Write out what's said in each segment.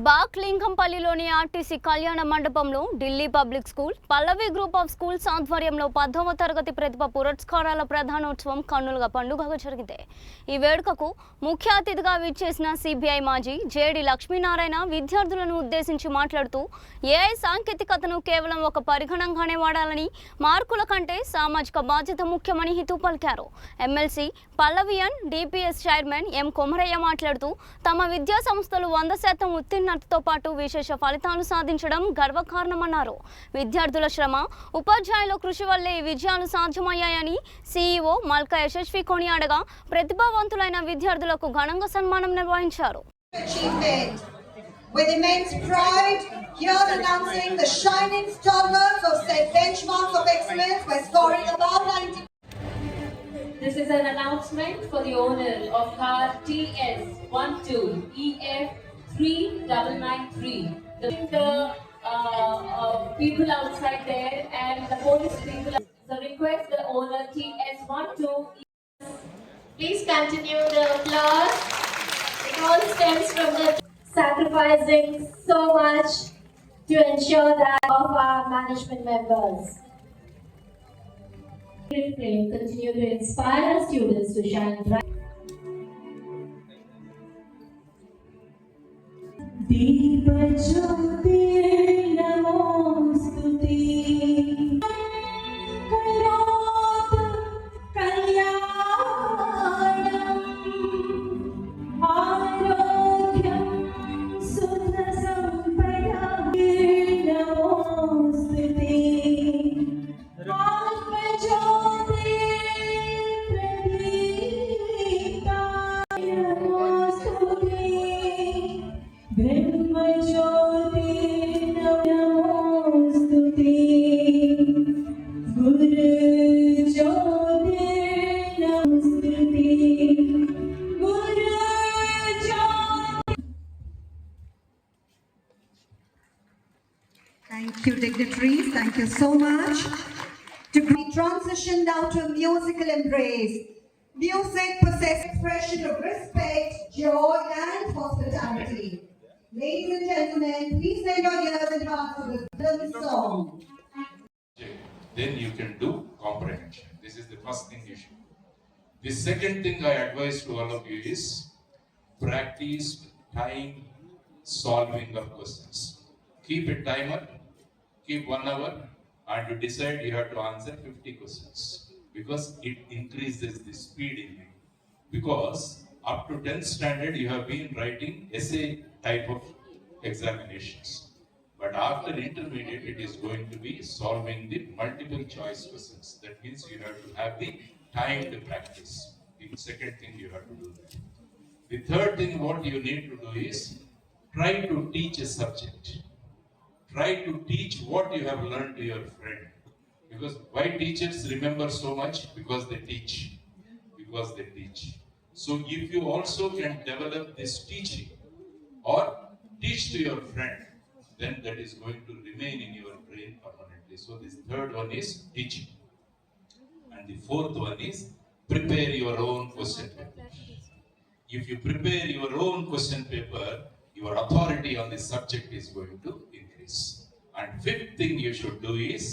బాక్లింగంపల్లిలోని RTC కళ్యాణ మండపంలో Delhi public school Pallavi group of schools ఆధ్వర్యంలో 10వ తరగతి ప్రతిభ పురస్కారాల ప్రధానోత్సవం కన్నులుగా పండుగగా జరిగింది. ఈ వేడుకకు ముఖ్య అతిథిగా విచ్చేసిన సిబిఐ మాజీ జేడి లక్ష్మీనారాయణ విద్యార్థులను ఉద్దేశించి మాట్లాడుతూ ఏఐ సాంకేతికతను కేవలం ఒక పరిగణంగానే వాడాలని, మార్కుల కంటే సామాజిక బాధ్యత ముఖ్యమని హితవు పలికారు. ఎమ్మెల్సీ పల్లవియన్ డిపిఎస్ చైర్మన్ ఎం కొమరయ్య మాట్లాడుతూ తమ విద్యా సంస్థలు 100% ఉత్తీర్ణతతో పాటు విశేష ఫలితాలు సాధించడం గర్వకారణమన్నారు. విద్యార్థుల శ్రమ, ఉపాధ్యాయుల కృషి వల్లే ఈ విజయాలు సాధ్యమయ్యాయని సీఈఓ మల్కా యశస్వి కొనియాడగా ప్రతిభావంతులైన విద్యార్థులకు ఘనంగా సన్మానం నిర్వహించారు. With immense pride, here announcing the shining stalwarts of set benchmarks of excellence by scoring above 90. This is an announcement for the owner of car TS12EF3993. The people outside there and the police people. So request the owner TS12. Please continue the applause. It all stems from the sacrificing so much to ensure that of our management members. Continue to inspire students to shine bright. Thank you, dignitaries. Thank you so much. To be transitioned now to a musical embrace. Music possesses expression of respect, joy, and hospitality. Ladies and gentlemen, please lend your ears and hearts to this little song. Then you can do comprehension. This is the first thing you should do. The second thing I advise to all of you is practice time solving of questions. Keep a timer, keep 1 hour, and you decide you have to answer 50 questions because it increases the speed in you. Because up to 10th standard you have been writing essay type of examinations. But after intermediate, it is going to be solving the multiple choice questions. That means you have to have the time to practice. The second thing you have to do that. The third thing what you need to do is try to teach a subject. Try to teach what you have learned to your friend. Because why teachers remember so much? Because they teach. Because they teach. So if you also can develop this teaching or teach to your friend, then that is going to remain in your brain permanently. So this third one is teaching. And the fourth one is prepare your own question paper. If you prepare your own question paper, your authority on the subject is going to increase. And fifth thing you should do is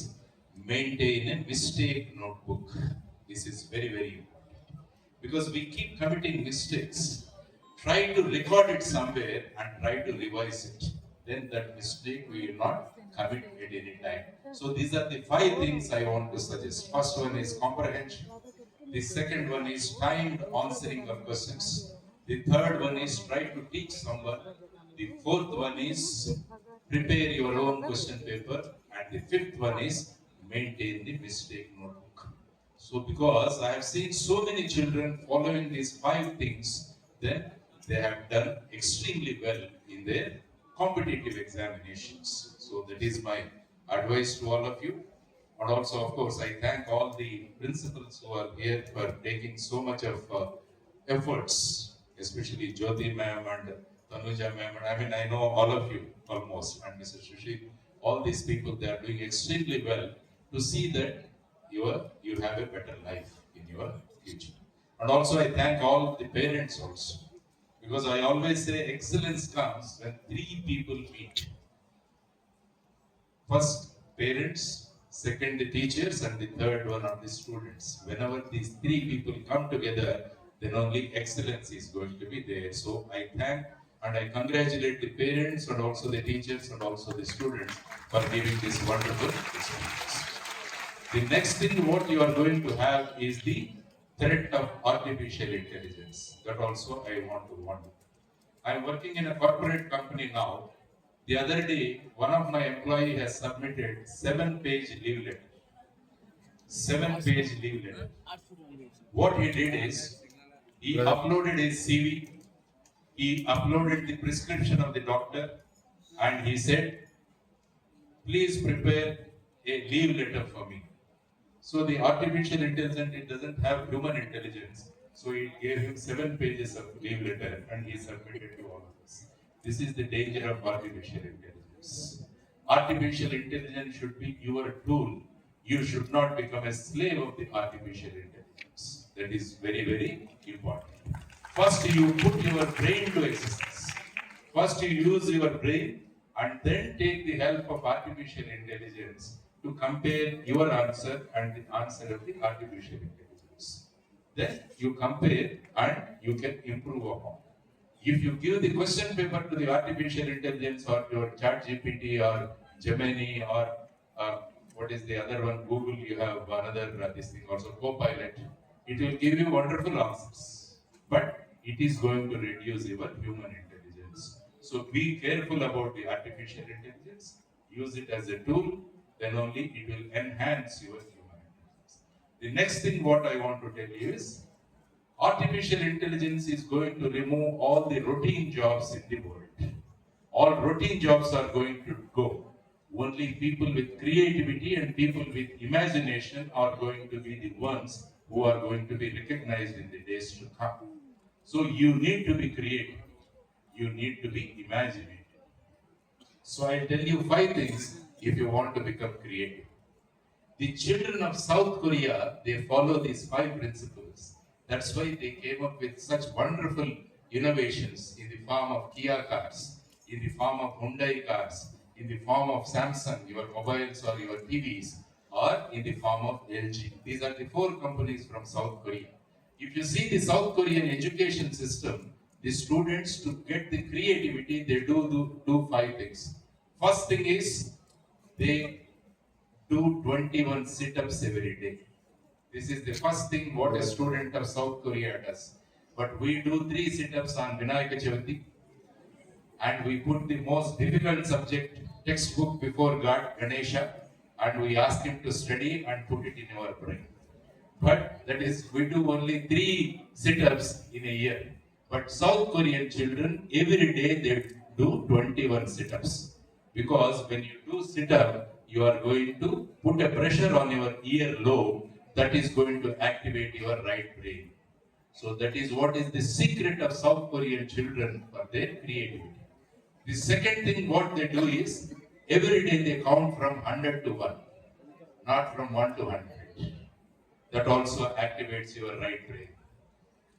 maintain a mistake notebook. This is very, very important. Because we keep committing mistakes. Try to record it somewhere and try to revise it. Then that mistake we will not commit at any time. So these are the 5 things I want to suggest. First one is comprehension. The second one is timed answering of questions. The third one is try to teach someone. The fourth one is prepare your own question paper. And the fifth one is maintain the mistake notebook. So because I have seen so many children following these 5 things, then they have done extremely well in their competitive examinations. So that is my advice to all of you. And also, of course, I thank all the principals who are here for taking so much of efforts, especially Jyoti ma'am and Tanuja ma'am. And I mean, I know all of you almost, and Mr. Shushi, all these people, they are doing extremely well to see that you have a better life in your future. And also, I thank all the parents also. Because I always say excellence comes when three people meet. First, parents, second, the teachers, and the third one are the students. Whenever these three people come together, then only excellence is going to be there. So I thank and I congratulate the parents and also the teachers and also the students for giving this wonderful experience. The next thing what you are going to have is the threat of artificial intelligence. That also I want to warn you. I'm working in a corporate company now. The other day, one of my employee has submitted 7-page leave letter. 7-page leave letter. What he did is, he uploaded his CV, he uploaded the prescription of the doctor, and he said, please prepare a leave letter for me. So the artificial intelligence, it doesn't have human intelligence. So it gave him 7 pages of leave letter and he submitted to all of us. This is the danger of artificial intelligence. Artificial intelligence should be your tool. You should not become a slave of the artificial intelligence. That is very, very important. First, you put your brain to exercise. First, you use your brain and then take the help of artificial intelligence to compare your answer and the answer of the artificial intelligence. Then you compare and you can improve upon. If you give the question paper to the artificial intelligence or your chat GPT or Gemini or what is the other one, Google, you have another this thing also, Copilot, it will give you wonderful answers. But it is going to reduce your human intelligence. So be careful about the artificial intelligence. Use it as a tool, then only it will enhance your human intelligence. The next thing what I want to tell you is, artificial intelligence is going to remove all the routine jobs in the world. All routine jobs are going to go. Only people with creativity and people with imagination are going to be the ones who are going to be recognized in the days to come. So you need to be creative. You need to be imaginative. So I'll tell you 5 things if you want to become creative. The children of South Korea, they follow these 5 principles. That's why they came up with such wonderful innovations in the form of Kia cars, in the form of Hyundai cars, in the form of Samsung, your mobiles or your TVs, or in the form of LG. These are the 4 companies from South Korea. If you see the South Korean education system, the students, to get the creativity, they do 5 things. First thing is, they do 21 sit-ups every day. This is the first thing what a student of South Korea does. But we do 3 sit-ups on Vinayaka Chavati, and we put the most difficult subject textbook before God, Ganesha, and we ask him to study and put it in our brain. But that is, we do only 3 sit-ups in a year. But South Korean children, every day they do 21 sit-ups. Because when you do sit-up, you are going to put a pressure on your ear lobe that is going to activate your right brain. So that is what is the secret of South Korean children for their creativity. The second thing what they do is, every day they count from 100 to 1, not from 1 to 100. That also activates your right brain.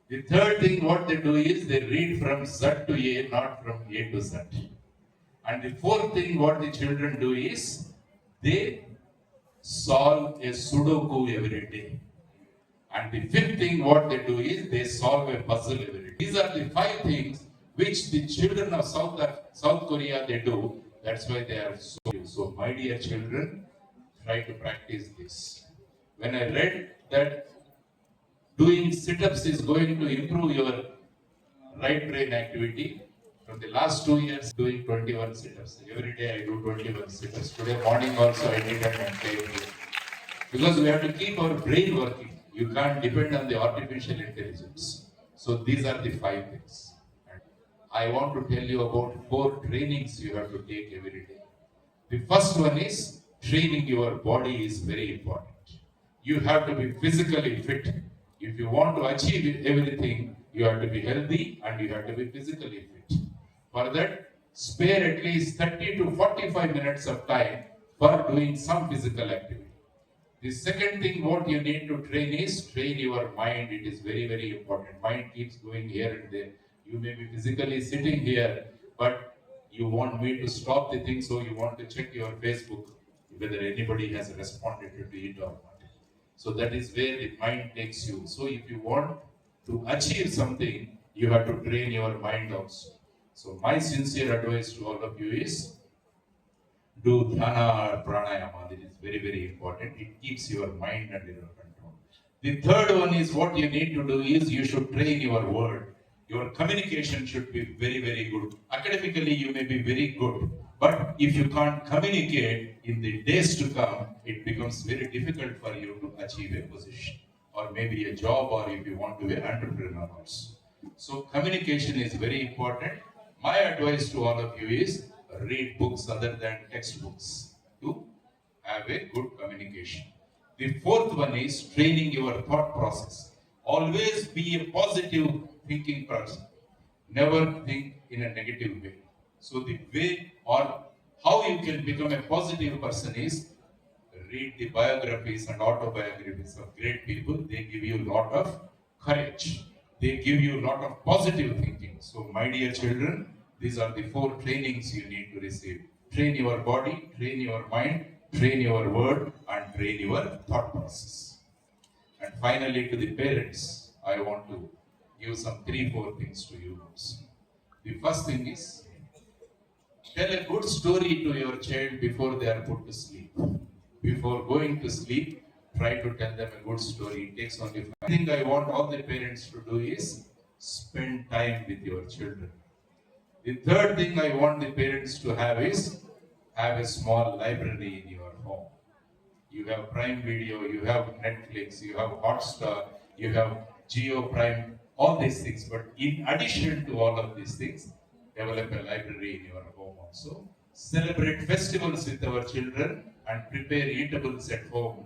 The third thing what they do is, they read from Z to A, not from A to Z. And the fourth thing what the children do is, they solve a Sudoku every day. And the fifth thing what they do is, they solve a puzzle every day. These are the 5 things which the children of South Korea they do. That's why they are so my dear children, try to practice this. When I read that doing sit-ups is going to improve your right brain activity, from the last 2 years doing 21 sit-ups. Every day I do 21 sit-ups. Today morning also I did and came here. Because we have to keep our brain working. You can't depend on the artificial intelligence. So these are the 5 things. And I want to tell you about 4 trainings you have to take every day. The first one is, training your body is very important. You have to be physically fit. If you want to achieve everything, you have to be healthy and you have to be physically fit. For that, spare at least 30 to 45 minutes of time for doing some physical activity. The second thing what you need to train is, train your mind. It is very, very important. Mind keeps going here and there. You may be physically sitting here, but you want me to stop the thing, so you want to check your Facebook whether anybody has responded to it or not. So that is where the mind takes you. So if you want to achieve something, you have to train your mind also. So my sincere advice to all of you is do dhyana or pranayama. That is very, very important. It keeps your mind under your control. The third one is what you need to do is you should train your word. Your communication should be very, very good. Academically, you may be very good, but if you can't communicate in the days to come, it becomes very difficult for you to achieve a position or maybe a job, or if you want to be an entrepreneur also. So communication is very important. My advice to all of you is read books other than textbooks to have a good communication. The fourth one is training your thought process. Always be a positive thinking person. Never think in a negative way. So the way or how you can become a positive person is read the biographies and autobiographies of great people. They give you a lot of courage. They give you a lot of positive thinking. So, my dear children, these are the four trainings you need to receive. Train your body, train your mind, train your word, and train your thought process. And finally, to the parents, I want to give some 3-4 things to you. The first thing is tell a good story to your child before they are put to sleep. Before going to sleep, try to tell them a good story. It takes only 5. The thing I want all the parents to do is spend time with your children. The third thing I want the parents to have is have a small library in your home. You have Prime Video, you have Netflix, you have Hotstar, you have Geo Prime, all these things. But in addition to all of these things, develop a library in your home also. Celebrate festivals with our children and prepare eatables at home.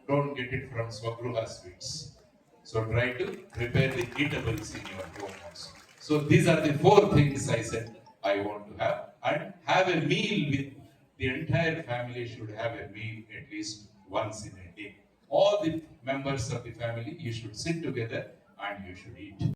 Don't get it from Swagruha sweets. So try to prepare the eatables in your home also. So these are the 4 things I said I want to have, and have a meal with the entire family should have a meal at least once in a day. All the members of the family, you should sit together and you should eat.